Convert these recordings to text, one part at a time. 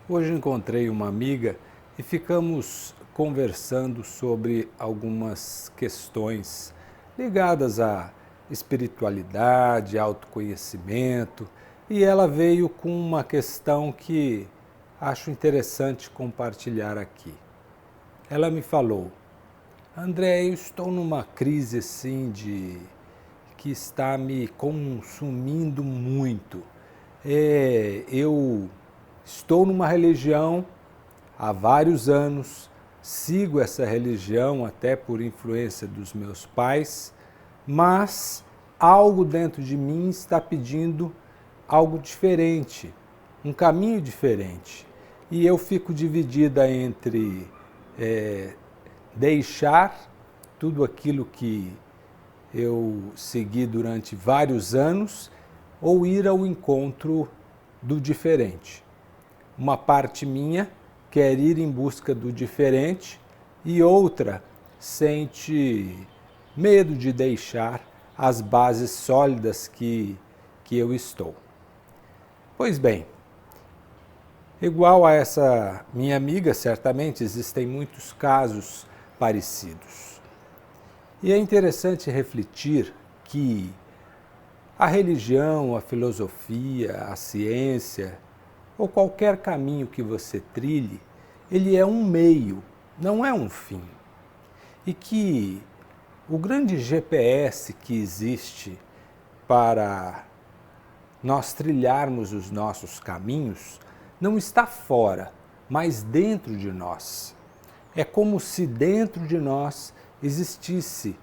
Hoje encontrei uma amiga e ficamos conversando sobre algumas questões ligadas à espiritualidade, autoconhecimento, e ela veio com uma questão que acho interessante compartilhar aqui. Ela me falou: André, eu estou numa crise assim que está me consumindo muito. Eu estou numa religião há vários anos, sigo essa religião até por influência dos meus pais, mas algo dentro de mim está pedindo algo diferente, um caminho diferente. E eu fico dividida entre deixar tudo aquilo que eu segui durante vários anos ou ir ao encontro do diferente. Uma parte minha quer ir em busca do diferente e outra sente medo de deixar as bases sólidas que eu estou. Pois bem, igual a essa minha amiga, certamente existem muitos casos parecidos. E é interessante refletir que a religião, a filosofia, a ciência, ou qualquer caminho que você trilhe, ele é um meio, não é um fim. E que o grande GPS que existe para nós trilharmos os nossos caminhos não está fora, mas dentro de nós. É como se dentro de nós existisse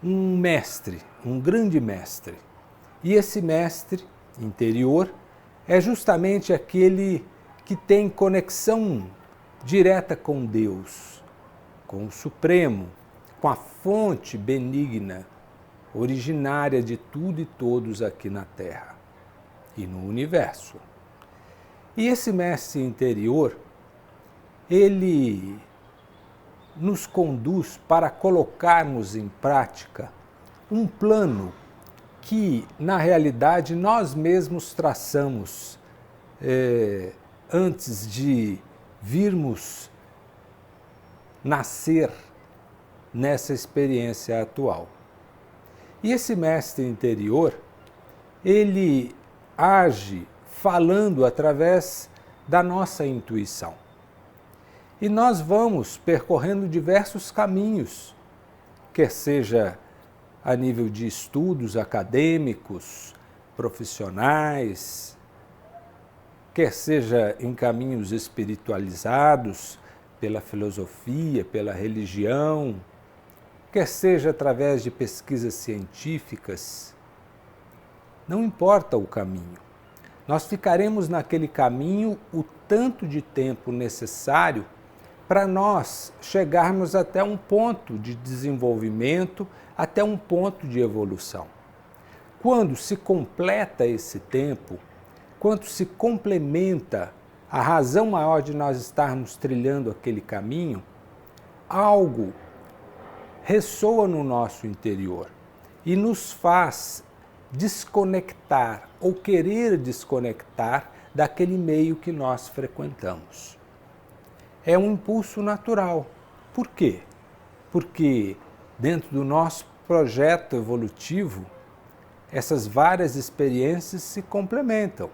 um mestre, um grande mestre. E esse mestre interior é justamente aquele que tem conexão direta com Deus, com o Supremo, com a fonte benigna, originária de tudo e todos aqui na Terra e no universo. E esse mestre interior, ele nos conduz para colocarmos em prática um plano que, na realidade, nós mesmos traçamos antes de virmos nascer nessa experiência atual. E esse mestre interior, ele age falando através da nossa intuição. E nós vamos percorrendo diversos caminhos, quer seja a nível de estudos acadêmicos, profissionais, quer seja em caminhos espiritualizados pela filosofia, pela religião, quer seja através de pesquisas científicas. Não importa o caminho. Nós ficaremos naquele caminho o tanto de tempo necessário para nós chegarmos até um ponto de desenvolvimento, até um ponto de evolução. Quando se completa esse tempo, quando se complementa a razão maior de nós estarmos trilhando aquele caminho, algo ressoa no nosso interior e nos faz desconectar ou querer desconectar daquele meio que nós frequentamos. É um impulso natural. Por quê? Porque dentro do nosso projeto evolutivo, essas várias experiências se complementam.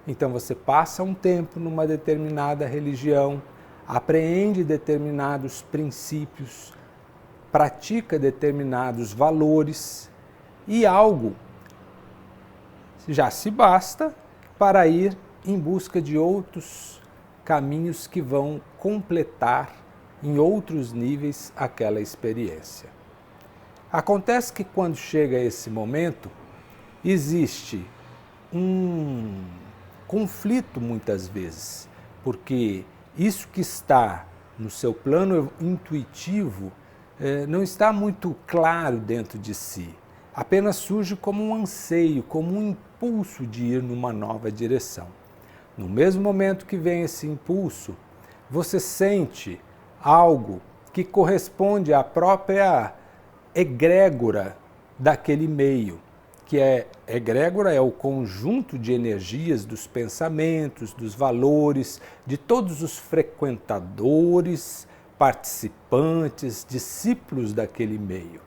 Então você passa um tempo numa determinada religião, apreende determinados princípios, pratica determinados valores e algo já se basta para ir em busca de outros caminhos que vão completar em outros níveis aquela experiência. Acontece que quando chega esse momento, existe um conflito muitas vezes, porque isso que está no seu plano intuitivo não está muito claro dentro de si, apenas surge como um anseio, como um impulso de ir numa nova direção. No mesmo momento que vem esse impulso, você sente algo que corresponde à própria egrégora daquele meio. que é egrégora, é o conjunto de energias dos pensamentos, dos valores, de todos os frequentadores, participantes, discípulos daquele meio.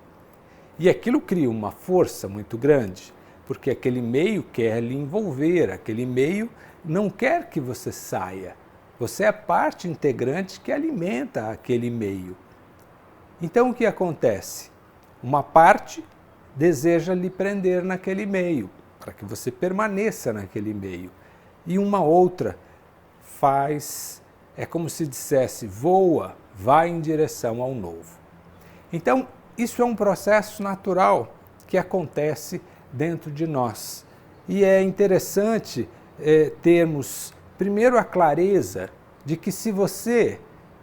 E aquilo cria uma força muito grande, porque aquele meio quer lhe envolver, aquele meio não quer que você saia. Você é a parte integrante que alimenta aquele meio. Então o que acontece? Uma parte deseja lhe prender naquele meio, para que você permaneça naquele meio. E uma outra é como se dissesse, voa, vai em direção ao novo. Então, isso é um processo natural que acontece dentro de nós. E é interessante termos, primeiro, a clareza de que se você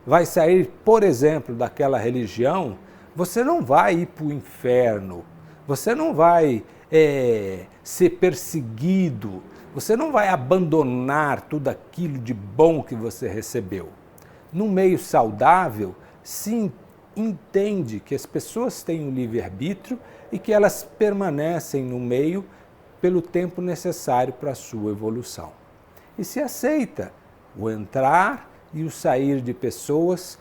vai sair, por exemplo, daquela religião, você não vai ir para o inferno, você não vai ser perseguido, você não vai abandonar tudo aquilo de bom que você recebeu. No meio saudável, se entende que as pessoas têm um livre-arbítrio e que elas permanecem no meio pelo tempo necessário para a sua evolução. E se aceita o entrar e o sair de pessoas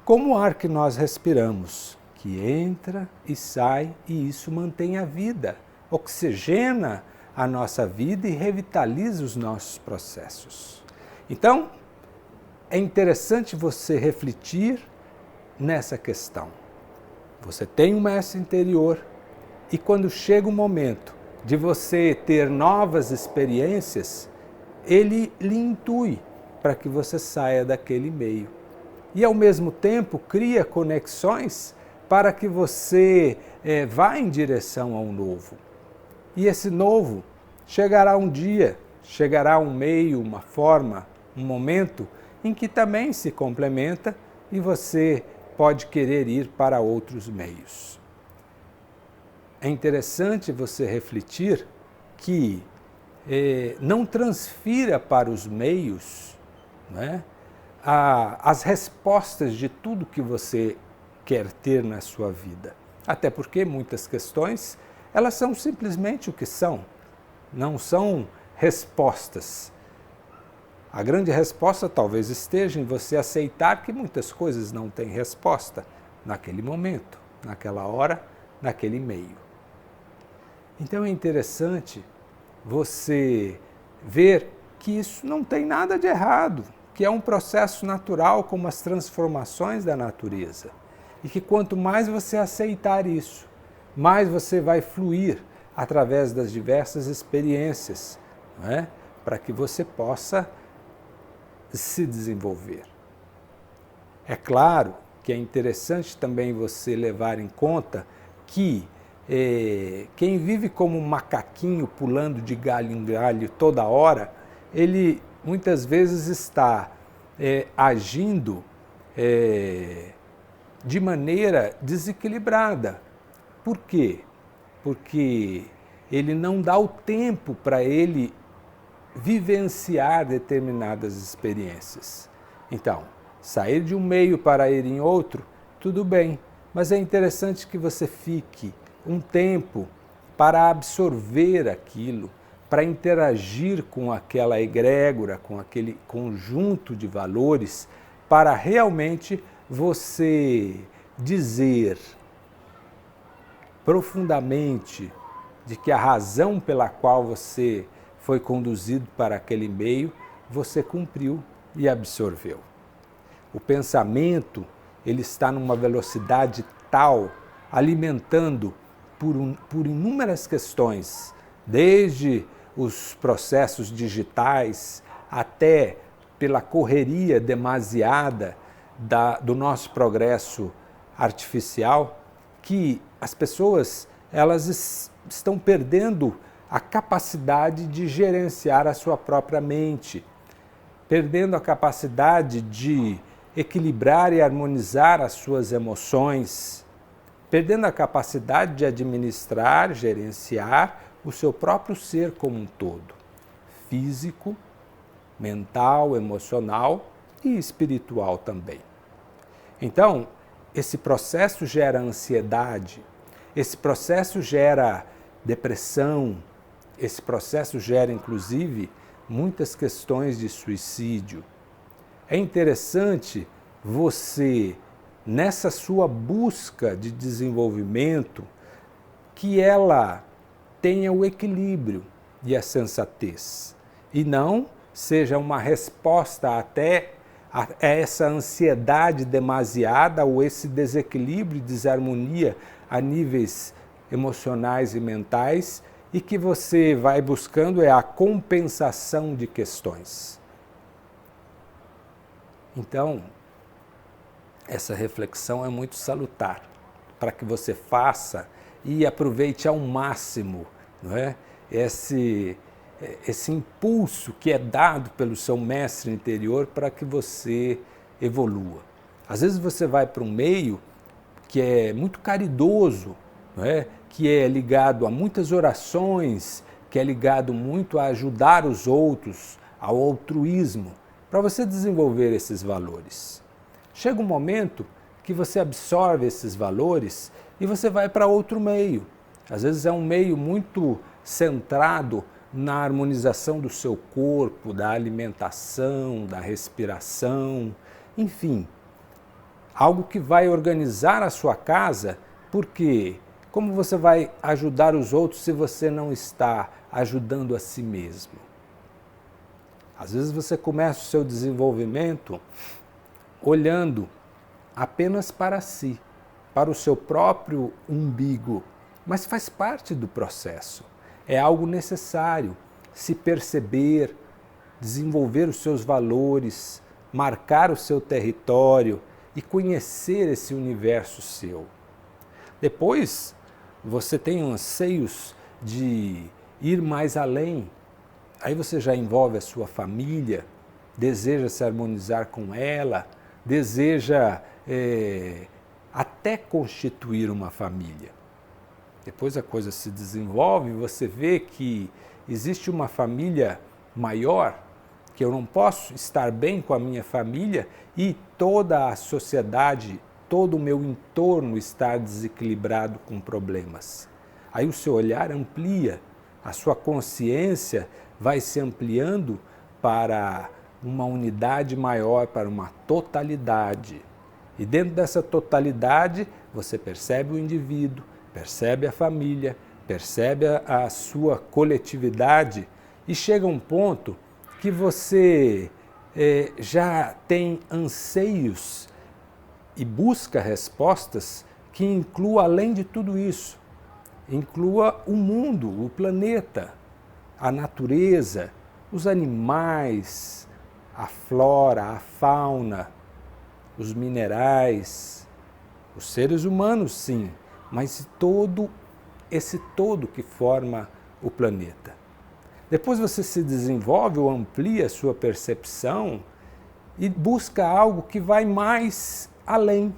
como o ar que nós respiramos, que entra e sai, e isso mantém a vida, oxigena a nossa vida e revitaliza os nossos processos. Então, é interessante você refletir nessa questão. Você tem um mestre interior e quando chega o momento de você ter novas experiências, ele lhe intui para que você saia daquele meio. E ao mesmo tempo cria conexões para que você vá em direção ao novo. E esse novo chegará um dia, chegará um meio, uma forma, um momento em que também se complementa e você pode querer ir para outros meios. É interessante você refletir que não transfira para os meios, né, as respostas de tudo que você quer ter na sua vida. Até porque muitas questões, elas são simplesmente o que são, não são respostas. A grande resposta talvez esteja em você aceitar que muitas coisas não têm resposta naquele momento, naquela hora, naquele meio. Então é interessante você ver que isso não tem nada de errado, que é um processo natural como as transformações da natureza. E que quanto mais você aceitar isso, mais você vai fluir através das diversas experiências, não é? Para que você possa se desenvolver. É claro que é interessante também você levar em conta que quem vive como um macaquinho pulando de galho em galho toda hora, ele muitas vezes está agindo de maneira desequilibrada. Por quê? Porque ele não dá o tempo para ele vivenciar determinadas experiências. Então, sair de um meio para ir em outro, tudo bem, mas é interessante que você fique um tempo para absorver aquilo, para interagir com aquela egrégora, com aquele conjunto de valores, para realmente você dizer profundamente de que a razão pela qual você foi conduzido para aquele meio, você cumpriu e absorveu. O pensamento, ele está numa velocidade tal, alimentando por inúmeras questões, desde os processos digitais até pela correria demasiada do nosso progresso artificial, que as pessoas elas estão perdendo a capacidade de gerenciar a sua própria mente, perdendo a capacidade de equilibrar e harmonizar as suas emoções, perdendo a capacidade de administrar, gerenciar o seu próprio ser como um todo, físico, mental, emocional e espiritual também. Então, esse processo gera ansiedade, esse processo gera depressão. Esse processo gera, inclusive, muitas questões de suicídio. É interessante você, nessa sua busca de desenvolvimento, que ela tenha o equilíbrio e a sensatez, e não seja uma resposta até a essa ansiedade demasiada ou esse desequilíbrio e desarmonia a níveis emocionais e mentais, e que você vai buscando é a compensação de questões. Então, essa reflexão é muito salutar para que você faça e aproveite ao máximo, não é? Esse impulso que é dado pelo seu mestre interior para que você evolua. Às vezes você vai para um meio que é muito caridoso, não é? Que é ligado a muitas orações, que é ligado muito a ajudar os outros, ao altruísmo, para você desenvolver esses valores. Chega um momento que você absorve esses valores e você vai para outro meio. Às vezes é um meio muito centrado na harmonização do seu corpo, da alimentação, da respiração, enfim, algo que vai organizar a sua casa, porque como você vai ajudar os outros se você não está ajudando a si mesmo? Às vezes você começa o seu desenvolvimento olhando apenas para si, para o seu próprio umbigo, mas faz parte do processo. É algo necessário se perceber, desenvolver os seus valores, marcar o seu território e conhecer esse universo seu. Depois, você tem anseios de ir mais além. Aí você já envolve a sua família, deseja se harmonizar com ela, deseja até constituir uma família. Depois a coisa se desenvolve, você vê que existe uma família maior, que eu não posso estar bem com a minha família e toda a sociedade, todo o meu entorno está desequilibrado com problemas. Aí o seu olhar amplia, a sua consciência vai se ampliando para uma unidade maior, para uma totalidade. E dentro dessa totalidade, você percebe o indivíduo, percebe a família, percebe a sua coletividade e chega a um ponto que você já tem anseios e busca respostas que inclua, além de tudo isso, inclua o mundo, o planeta, a natureza, os animais, a flora, a fauna, os minerais, os seres humanos, sim, mas todo esse todo que forma o planeta. Depois você se desenvolve ou amplia a sua percepção e busca algo que vai mais além.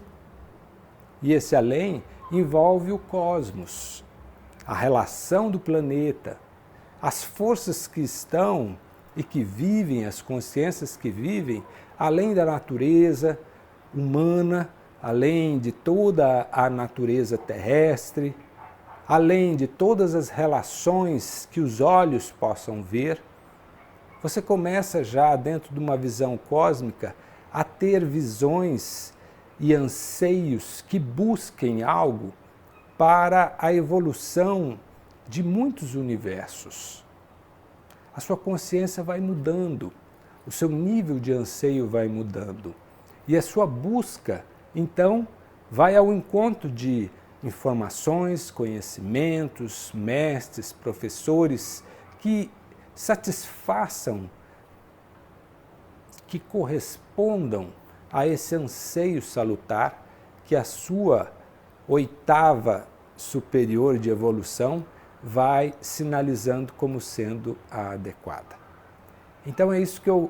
E esse além envolve o cosmos, a relação do planeta, as forças que estão e que vivem, as consciências que vivem, além da natureza humana, além de toda a natureza terrestre, além de todas as relações que os olhos possam ver, você começa já, dentro de uma visão cósmica, a ter visões e anseios que busquem algo para a evolução de muitos universos. A sua consciência vai mudando, o seu nível de anseio vai mudando e a sua busca, então, vai ao encontro de informações, conhecimentos, mestres, professores que satisfaçam, que correspondam a esse anseio salutar que a sua oitava superior de evolução vai sinalizando como sendo a adequada. Então é isso que eu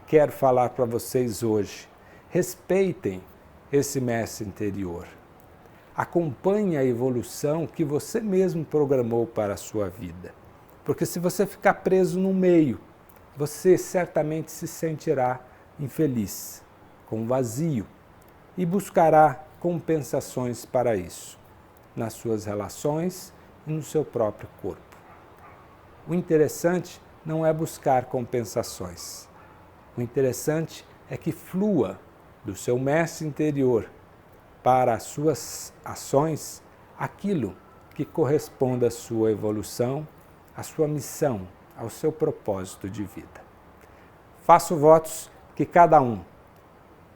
quero falar para vocês hoje. Respeitem esse mestre interior. Acompanhe a evolução que você mesmo programou para a sua vida. Porque se você ficar preso no meio, você certamente se sentirá infeliz, com vazio, e buscará compensações para isso, nas suas relações e no seu próprio corpo. O interessante não é buscar compensações. O interessante é que flua do seu mestre interior para as suas ações aquilo que corresponda à sua evolução, à sua missão, ao seu propósito de vida. Faço votos que cada um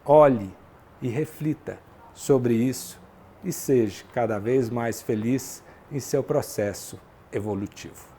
olhe e reflita sobre isso e seja cada vez mais feliz em seu processo evolutivo.